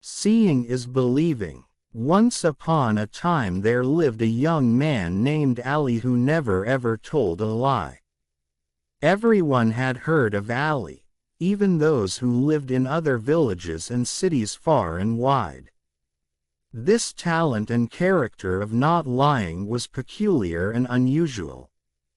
Seeing is believing. Once upon a time there lived a young man named Ali who never ever told a lie. Everyone had heard of Ali, even those who lived in other villages and cities far and wide. This talent and character of not lying was peculiar and unusual.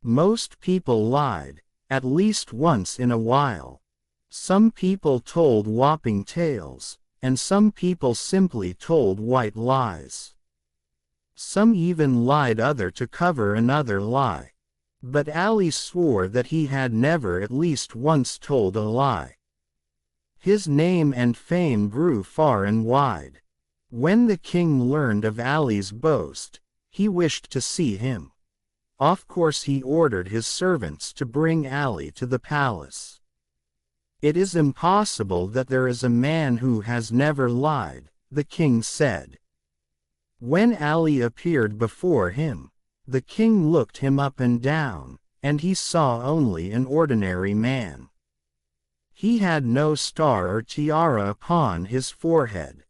Most people lied, at least once in a while. Some people told whopping tales, and some people simply told white lies. Some even lied other to cover another lie. But Ali swore that he had never at least once told a lie. His name and fame grew far and wide. When the king learned of Ali's boast, he wished to see him. Of course he ordered his servants to bring Ali to the palace. "It is impossible that there is a man who has never lied," the king said. When Ali appeared before him, the king looked him up and down, and he saw only an ordinary man. He had no star or tiara upon his forehead.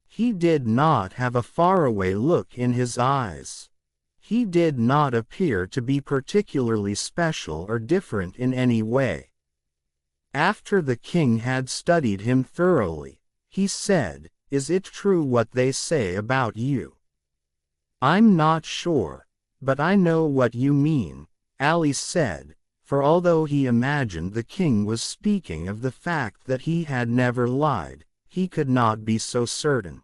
He did not have a faraway look in his eyes. He did not appear to be particularly special or different in any way. After the king had studied him thoroughly, he said, "Is it true what they say about you?" "I'm not sure, but I know what you mean," Ali said, for although he imagined the king was speaking of the fact that he had never lied, he could not be so certain.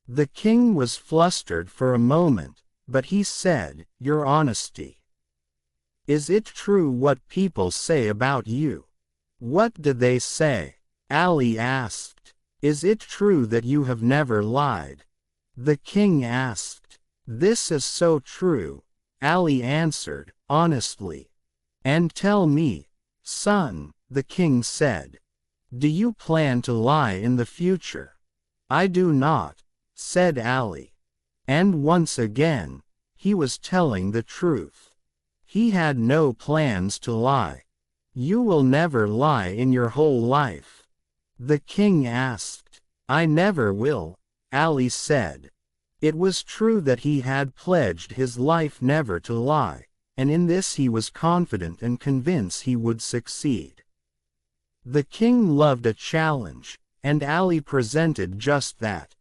The king was flustered for a moment, but he said, "Your honesty. Is it true what people say about you?" "What do they say?" Ali asked. "Is it true that you have never lied?" The king asked. "This is so true," Ali answered, honestly. "And tell me, son," the king said, "do you plan to lie in the future?" "I do not," said Ali. And once again, he was telling the truth. He had no plans to lie. "You will never lie in your whole life?" the king asked. "I never will," Ali said. It was true that he had pledged his life never to lie, and in this he was confident and convinced he would succeed. The king loved a challenge, and Ali presented just that.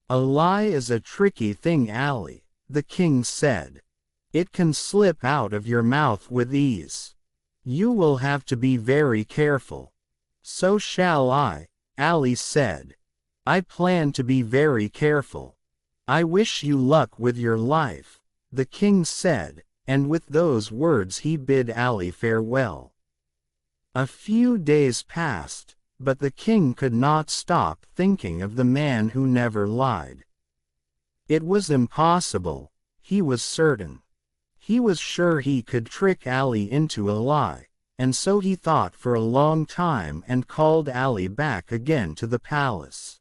"A lie is a tricky thing, Ali," the king said. "It can slip out of your mouth with ease. You will have to be very careful." "So shall I," Ali said. "I plan to be very careful." "I wish you luck with your life," the king said, and with those words he bid Ali farewell. A few days passed, but the king could not stop thinking of the man who never lied. It was impossible, he was certain. He was sure he could trick Ali into a lie, and so he thought for a long time and called Ali back again to the palace.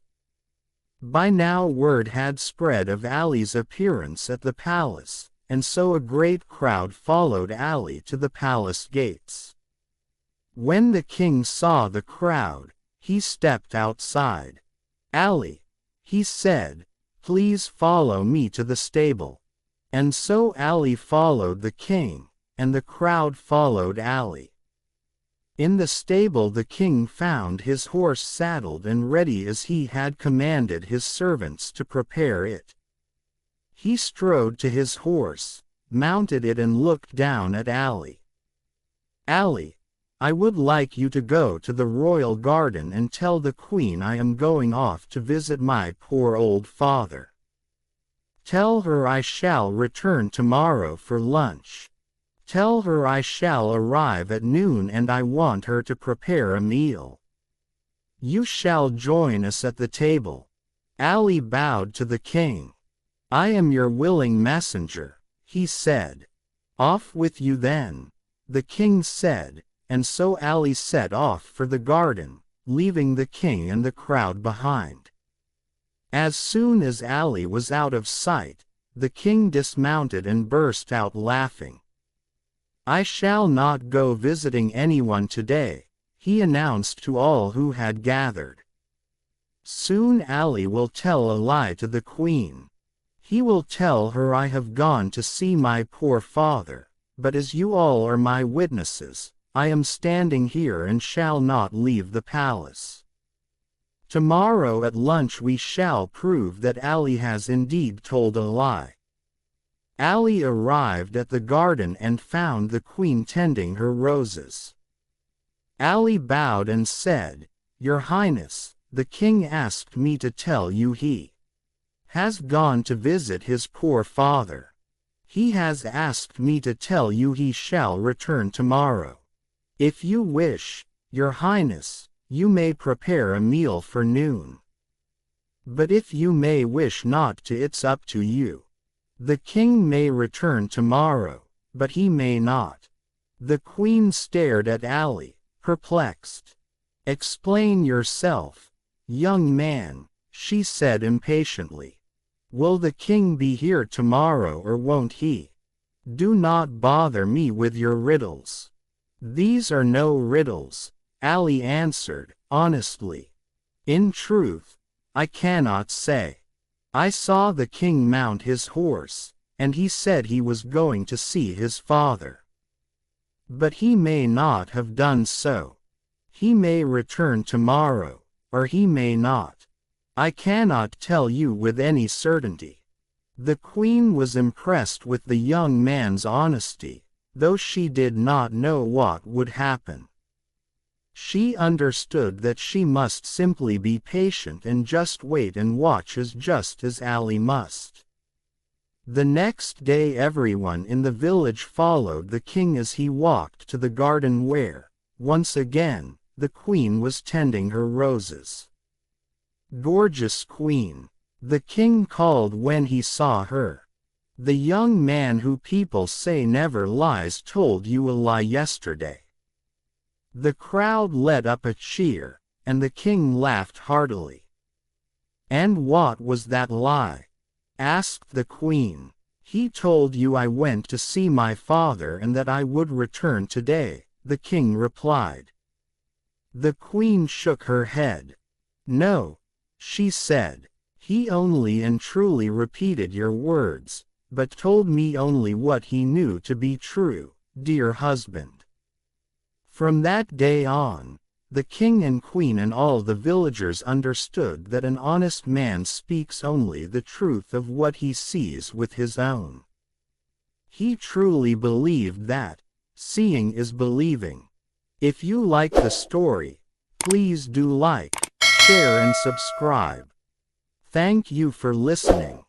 By now word had spread of Ali's appearance at the palace, and so a great crowd followed Ali to the palace gates. When the king saw the crowd, he stepped outside. "Ali," he said, "please follow me to the stable." And so Ali followed the king, and the crowd followed Ali. In the stable the king found his horse saddled and ready as he had commanded his servants to prepare it. He strode to his horse, mounted it and looked down at Ali. "Ali, I would like you to go to the royal garden and tell the queen I am going off to visit my poor old father. Tell her I shall return tomorrow for lunch. Tell her I shall arrive at noon and I want her to prepare a meal. You shall join us at the table." Ali bowed to the king. "I am your willing messenger," he said. "Off with you then," the king said, and so Ali set off for the garden, leaving the king and the crowd behind. As soon as Ali was out of sight, the king dismounted and burst out laughing. "I shall not go visiting anyone today," he announced to all who had gathered. Soon Ali will tell a lie to the queen. He will tell her I have gone to see my poor father, but as you all are my witnesses, I am standing here and shall not leave the palace. Tomorrow at lunch we shall prove that Ali has indeed told a lie." Ali arrived at the garden and found the queen tending her roses. Ali bowed and said, "Your Highness, the king asked me to tell you he has gone to visit his poor father. He has asked me to tell you he shall return tomorrow. If you wish, Your Highness, you may prepare a meal for noon. But if you may wish not to, it's up to you. The king may return tomorrow, but he may not." The queen stared at Ali, perplexed. "Explain yourself, young man," she said impatiently. "Will the king be here tomorrow or won't he? Do not bother me with your riddles." "These are no riddles," Ali answered, honestly. "In truth, I cannot say. I saw the king mount his horse, and he said he was going to see his father. But he may not have done so. He may return tomorrow, or he may not. I cannot tell you with any certainty." The queen was impressed with the young man's honesty, though she did not know what would happen. She understood that she must simply be patient and just wait and watch, just as Ali must. The next day everyone in the village followed the king as he walked to the garden where, once again, the queen was tending her roses. "Gorgeous queen," the king called when he saw her. "The young man who people say never lies told you a lie yesterday." The crowd let up a cheer, and the king laughed heartily. "And what was that lie?" asked the queen. "He told you I went to see my father and that I would return today," the king replied. The queen shook her head. "No," she said, "he only and truly repeated your words, but told me only what he knew to be true, dear husband." From that day on, the king and queen and all the villagers understood that an honest man speaks only the truth of what he sees with his own. He truly believed that seeing is believing. If you like the story, please do like, share and subscribe. Thank you for listening.